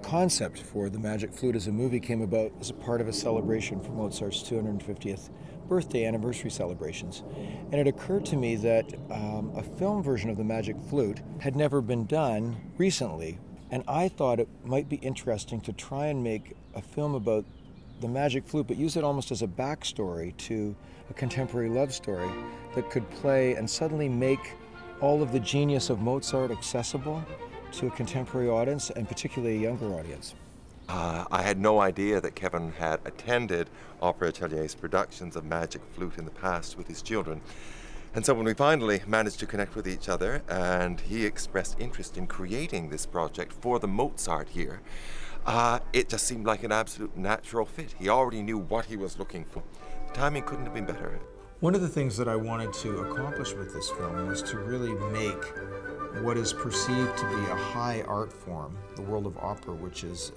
concept for the Magic Flute as a movie came about as a part of a celebration for Mozart's 250th birthday anniversary celebrations. And it occurred to me that a film version of the Magic Flute had never been done recently, and I thought it might be interesting to try and make a film about the Magic Flute, but use it almost as a backstory to a contemporary love story that could play and suddenly make all of the genius of Mozart accessible to a contemporary audience, and particularly a younger audience. I had no idea that Kevin had attended Opera Atelier's productions of Magic Flute in the past with his children. And so when we finally managed to connect with each other and he expressed interest in creating this project for the Mozart here, it just seemed like an absolute natural fit. He already knew what he was looking for. The timing couldn't have been better. One of the things that I wanted to accomplish with this film was to really make what is perceived to be a high art form, the world of opera, which is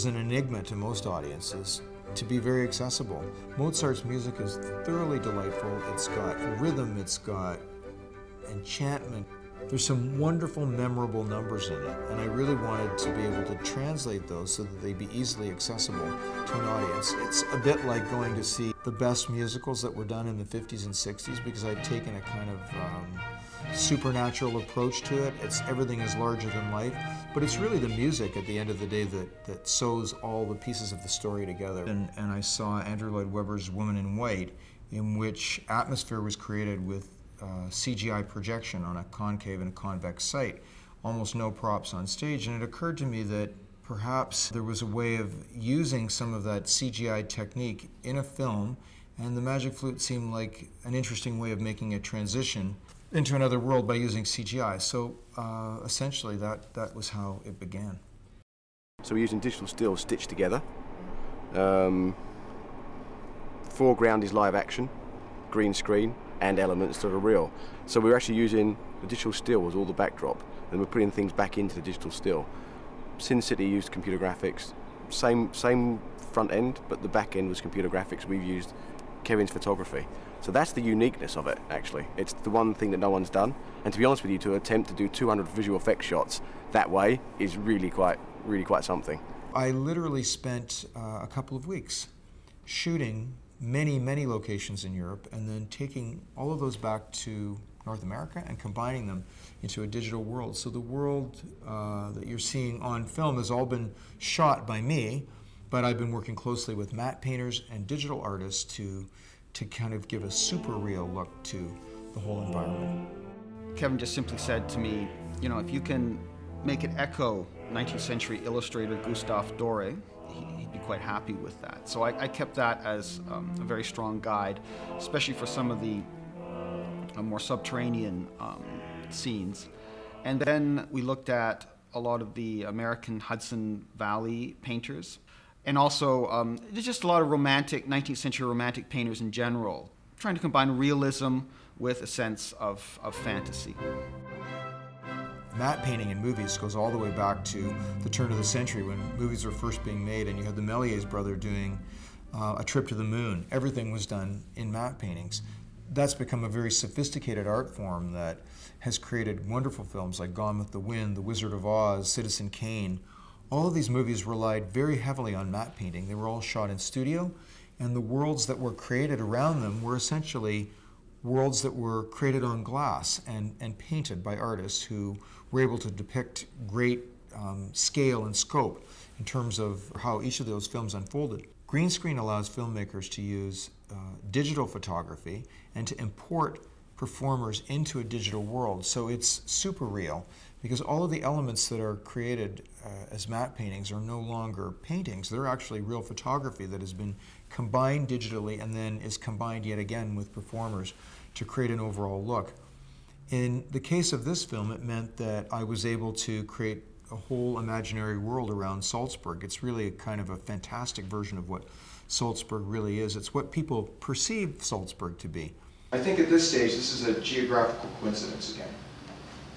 an enigma to most audiences, to be very accessible. Mozart's music is thoroughly delightful. It's got rhythm, it's got enchantment. There's some wonderful, memorable numbers in it, and I really wanted to be able to translate those so that they'd be easily accessible to an audience. It's a bit like going to see the best musicals that were done in the 50s and 60s, because I'd taken a kind of supernatural approach to it. Everything is larger than life, but it's really the music at the end of the day that sews all the pieces of the story together. And I saw Andrew Lloyd Webber's Woman in White, in which atmosphere was created with CGI projection on a concave and a convex site, almost no props on stage, and it occurred to me that perhaps there was a way of using some of that CGI technique in a film, and the Magic Flute seemed like an interesting way of making a transition into another world by using CGI. So essentially that was how it began. So we're using digital stills stitched together. Foreground is live action, green screen, and elements that are real. So we're actually using the digital still as all the backdrop, and we're putting things back into the digital still. Sin City used computer graphics, same front end, but the back end was computer graphics. We've used Kevin's photography. So that's the uniqueness of it, actually. It's the one thing that no one's done. And to be honest with you, to attempt to do 200 visual effects shots that way is really quite something. I literally spent a couple of weeks shooting many locations in Europe, and then taking all of those back to North America and combining them into a digital world. So the world that you're seeing on film has all been shot by me, but I've been working closely with matte painters and digital artists to kind of give a super real look to the whole environment. Kevin just simply said to me, you know, if you can make it echo 19th century illustrator Gustave Doré, he'd be quite happy with that. So I kept that as a very strong guide, especially for some of the more subterranean scenes. And then we looked at a lot of the American Hudson Valley painters, and also there's just a lot of 19th century romantic painters in general, trying to combine realism with a sense of fantasy. Matte painting in movies goes all the way back to the turn of the century when movies were first being made, and you had the Méliès brothers doing A Trip to the Moon. Everything was done in matte paintings. That's become a very sophisticated art form that has created wonderful films like Gone with the Wind, The Wizard of Oz, Citizen Kane. All of these movies relied very heavily on matte painting. They were all shot in studio, and the worlds that were created around them were essentially worlds that were created on glass and painted by artists who were able to depict great scale and scope in terms of how each of those films unfolded. Green screen allows filmmakers to use digital photography and to import performers into a digital world. So it's super real, because all of the elements that are created as matte paintings are no longer paintings. They're actually real photography that has been combined digitally and then is combined yet again with performers to create an overall look. In the case of this film, it meant that I was able to create a whole imaginary world around Salzburg. It's really a kind of a fantastic version of what Salzburg really is. It's what people perceive Salzburg to be. I think at this stage, this is a geographical coincidence again.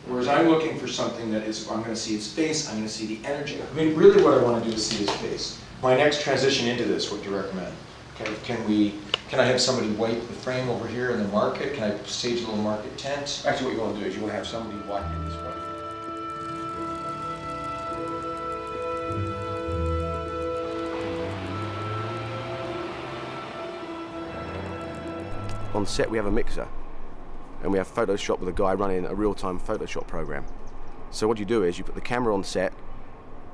Whereas I'm looking for something that is, I'm going to see his face, I'm going to see the energy. I mean, really what I want to do is see his face. My next transition into this, what do you recommend? Can I have somebody wipe the frame over here in the market? Can I stage a little market tent? Actually, what you want to do is you want to have somebody walk in this way. On set we have a mixer, and we have Photoshop with a guy running a real-time Photoshop program. So what you do is you put the camera on set,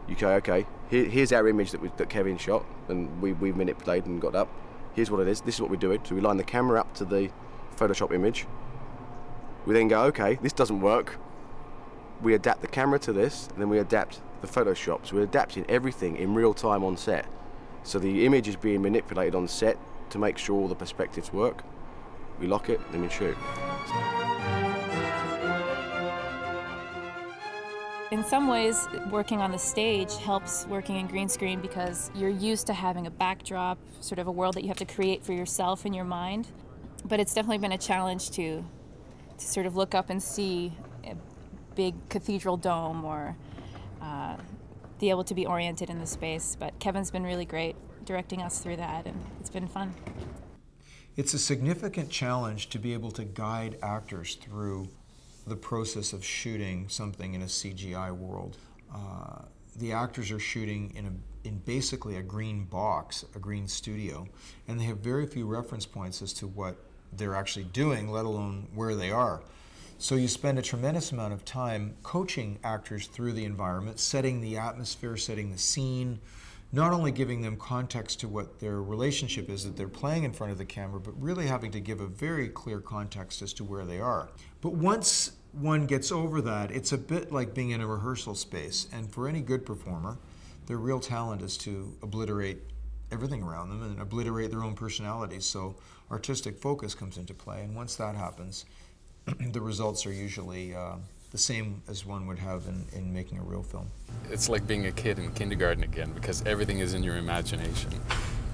you go, okay, here's our image that Kevin shot and we've manipulated and got up. Here's what it is, this is what we're doing. So we line the camera up to the Photoshop image. We then go, okay, this doesn't work. We adapt the camera to this, and then we adapt the Photoshop. So we're adapting everything in real time on set. So the image is being manipulated on set to make sure all the perspectives work. We lock it, then we shoot. In some ways, working on the stage helps working in green screen because you're used to having a backdrop, sort of a world that you have to create for yourself in your mind. But it's definitely been a challenge to sort of look up and see a big cathedral dome or be able to be oriented in the space. But Kevin's been really great directing us through that, and it's been fun. It's a significant challenge to be able to guide actors through the process of shooting something in a CGI world. The actors are shooting in basically a green box, a green studio, and they have very few reference points as to what they're actually doing, let alone where they are. So you spend a tremendous amount of time coaching actors through the environment, setting the atmosphere, setting the scene, not only giving them context to what their relationship is that they're playing in front of the camera, but really having to give a very clear context as to where they are. But once one gets over that, it's a bit like being in a rehearsal space. And for any good performer, their real talent is to obliterate everything around them and obliterate their own personalities. So artistic focus comes into play. And once that happens, the results are usually the same as one would have in making a real film. It's like being a kid in kindergarten again, because everything is in your imagination.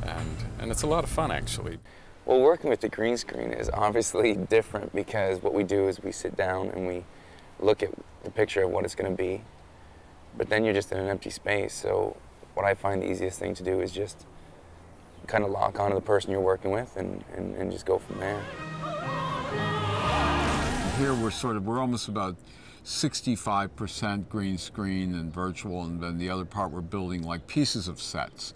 And it's a lot of fun, actually. Well, working with the green screen is obviously different because what we do is we sit down and we look at the picture of what it's going to be, but then you're just in an empty space. So what I find the easiest thing to do is just kind of lock onto the person you're working with and just go from there. Here we're almost about 65% green screen and virtual, and then the other part we're building like pieces of sets.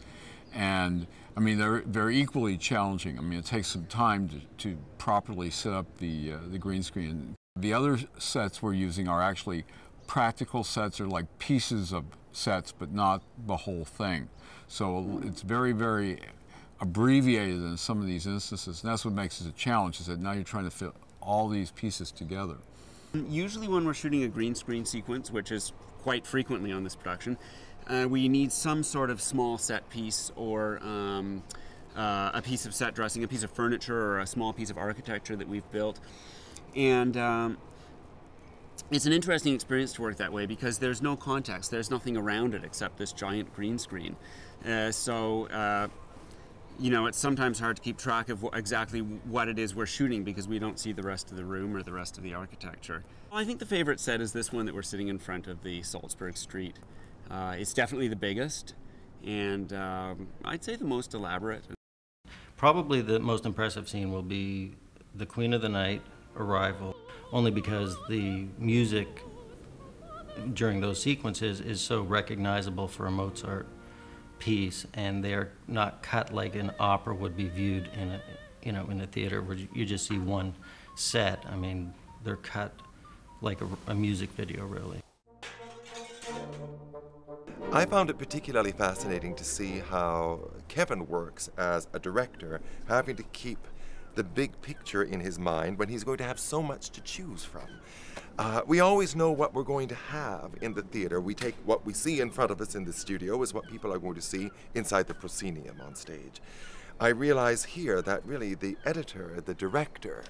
And I mean, they're equally challenging. I mean, it takes some time to properly set up the green screen. The other sets we're using are actually practical sets, or like pieces of sets, but not the whole thing. So it's very, very abbreviated in some of these instances, and that's what makes it a challenge, is that now you're trying to fit all these pieces together. Usually when we're shooting a green screen sequence, which is quite frequently on this production, we need some sort of small set piece or a piece of set dressing, a piece of furniture or a small piece of architecture that we've built. And it's an interesting experience to work that way because there's no context, there's nothing around it except this giant green screen. You know, it's sometimes hard to keep track of exactly what it is we're shooting because we don't see the rest of the room or the rest of the architecture. Well, I think the favorite set is this one that we're sitting in front of, the Salzburg Street. It's definitely the biggest and I'd say the most elaborate. Probably the most impressive scene will be the Queen of the Night arrival, only because the music during those sequences is so recognizable for a Mozart piece, and they're not cut like an opera would be viewed in a theater where you just see one set. I mean, they're cut like a music video, really. I found it particularly fascinating to see how Kevin works as a director, having to keep the big picture in his mind when he's going to have so much to choose from. We always know what we're going to have in the theater. We take what we see in front of us in the studio is what people are going to see inside the proscenium on stage. I realize here that really the editor, the director,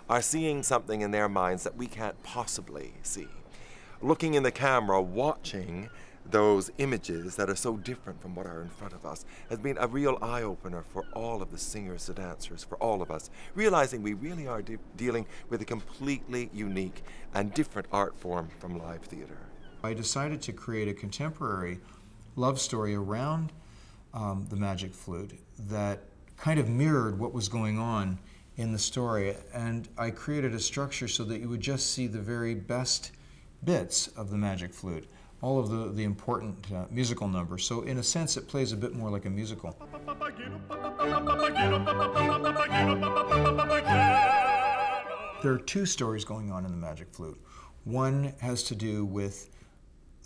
are seeing something in their minds that we can't possibly see. Looking in the camera, watching those images that are so different from what are in front of us has been a real eye-opener for all of the singers, the dancers, for all of us, realizing we really are dealing with a completely unique and different art form from live theater. I decided to create a contemporary love story around the magic flute that kind of mirrored what was going on in the story, and I created a structure so that you would just see the very best bits of the magic flute. all of the important musical numbers. So in a sense, it plays a bit more like a musical. There are two stories going on in the Magic Flute. One has to do with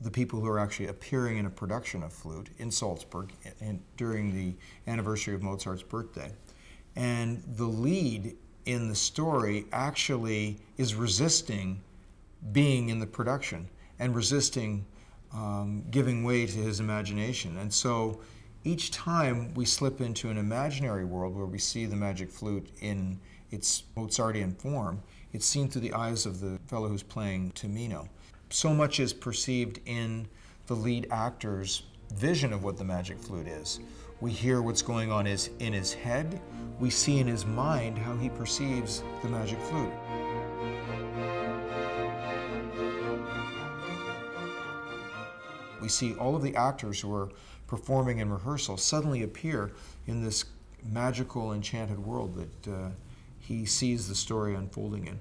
the people who are actually appearing in a production of Flute in Salzburg during the anniversary of Mozart's birthday. And the lead in the story actually is resisting being in the production and resisting giving way to his imagination. And so each time we slip into an imaginary world where we see the Magic Flute in its Mozartian form, it's seen through the eyes of the fellow who's playing Tamino. So much is perceived in the lead actor's vision of what the Magic Flute is. We hear what's going on in his head. We see in his mind how he perceives the Magic Flute. We see all of the actors who are performing in rehearsal suddenly appear in this magical, enchanted world that he sees the story unfolding in.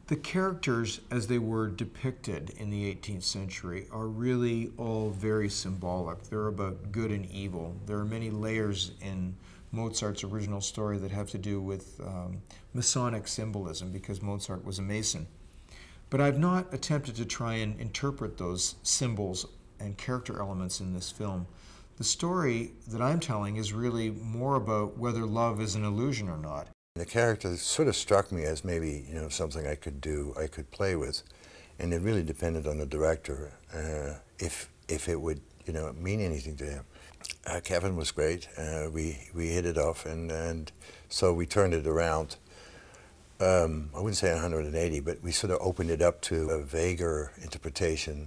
The characters, as they were depicted in the 18th century, are really all very symbolic. They're about good and evil. There are many layers in Mozart's original story that have to do with Masonic symbolism, because Mozart was a Mason. But I've not attempted to try and interpret those symbols and character elements in this film. The story that I'm telling is really more about whether love is an illusion or not. The character sort of struck me as maybe, something I could do, I could play with, and it really depended on the director if it would, mean anything to him. Kevin was great. We hit it off, and so we turned it around. I wouldn't say 180, but we sort of opened it up to a vaguer interpretation.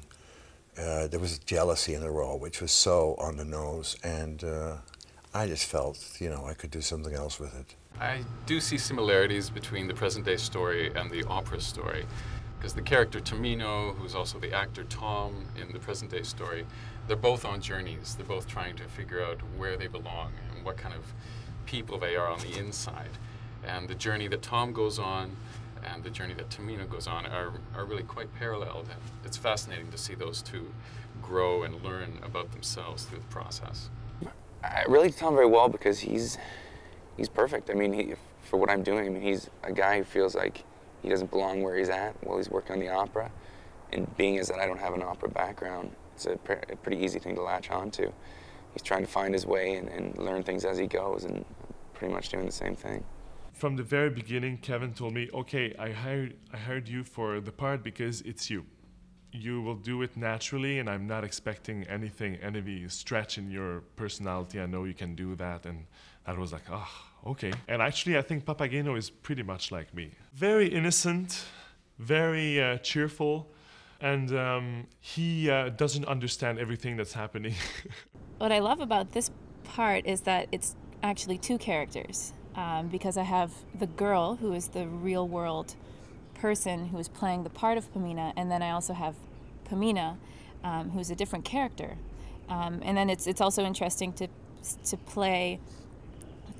There was jealousy in the role, which was so on the nose, and I just felt, I could do something else with it. I do see similarities between the present-day story and the opera story, because the character Tamino, who's also the actor Tom in the present-day story, they're both on journeys. They're both trying to figure out where they belong and what kind of people they are on the inside. And the journey that Tom goes on and the journey that Tamino goes on are really quite paralleled. And it's fascinating to see those two grow and learn about themselves through the process. I relate to Tom very well because he's perfect. I mean, for what I'm doing, he's a guy who feels like he doesn't belong where he's at while he's working on the opera. And being as that I don't have an opera background, it's a pretty easy thing to latch on to. He's trying to find his way and learn things as he goes, and pretty much doing the same thing. From the very beginning, Kevin told me, okay, I hired you for the part because it's you. You will do it naturally, and I'm not expecting anything, any stretch in your personality. I know you can do that. And I was like, okay. And actually, I think Papageno is pretty much like me. Very innocent, very cheerful, and he doesn't understand everything that's happening. What I love about this part is that it's actually two characters, because I have the girl who is the real world person who is playing the part of Pamina, and then I also have Pamina, who's a different character. And then it's also interesting to play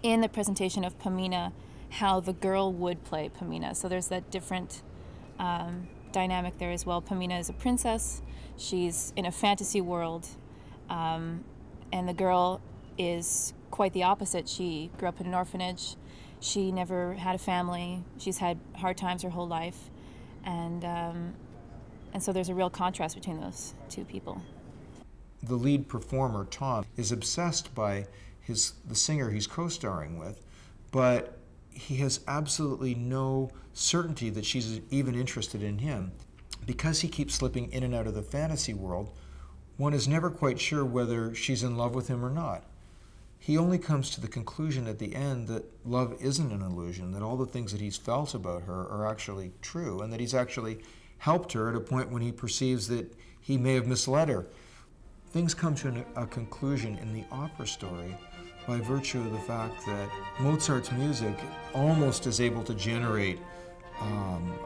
in the presentation of Pamina how the girl would play Pamina. So there's that different dynamic there as well. Pamina is a princess. She's in a fantasy world, and the girl is quite the opposite. She grew up in an orphanage. She never had a family. She's had hard times her whole life, and so there's a real contrast between those two people. The lead performer, Tom, is obsessed by the singer he's co-starring with, but he has absolutely no certainty that she's even interested in him. Because he keeps slipping in and out of the fantasy world, one is never quite sure whether she's in love with him or not. He only comes to the conclusion at the end that love isn't an illusion, that all the things that he's felt about her are actually true, and that he's actually helped her at a point when he perceives that he may have misled her. Things come to a conclusion in the opera story by virtue of the fact that Mozart's music almost is able to generate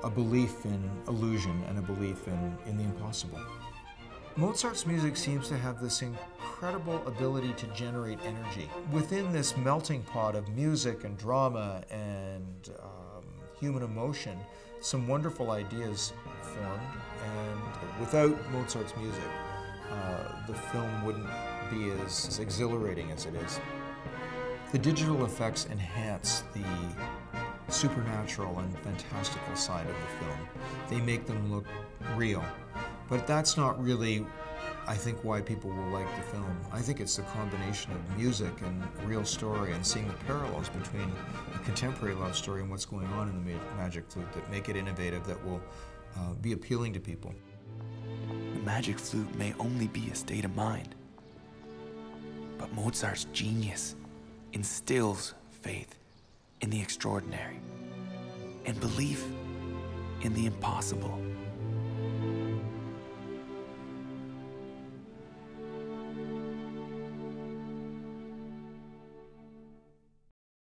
a belief in illusion and a belief in the impossible. Mozart's music seems to have this incredible ability to generate energy. Within this melting pot of music and drama and human emotion, some wonderful ideas formed, and without Mozart's music, the film wouldn't be as exhilarating as it is. The digital effects enhance the supernatural and fantastical side of the film. They make them look real. But that's not really, I think, why people will like the film. I think it's the combination of music and real story and seeing the parallels between a contemporary love story and what's going on in the Magic Flute that make it innovative, that will be appealing to people. The Magic Flute may only be a state of mind, but Mozart's genius instills faith in the extraordinary and belief in the impossible.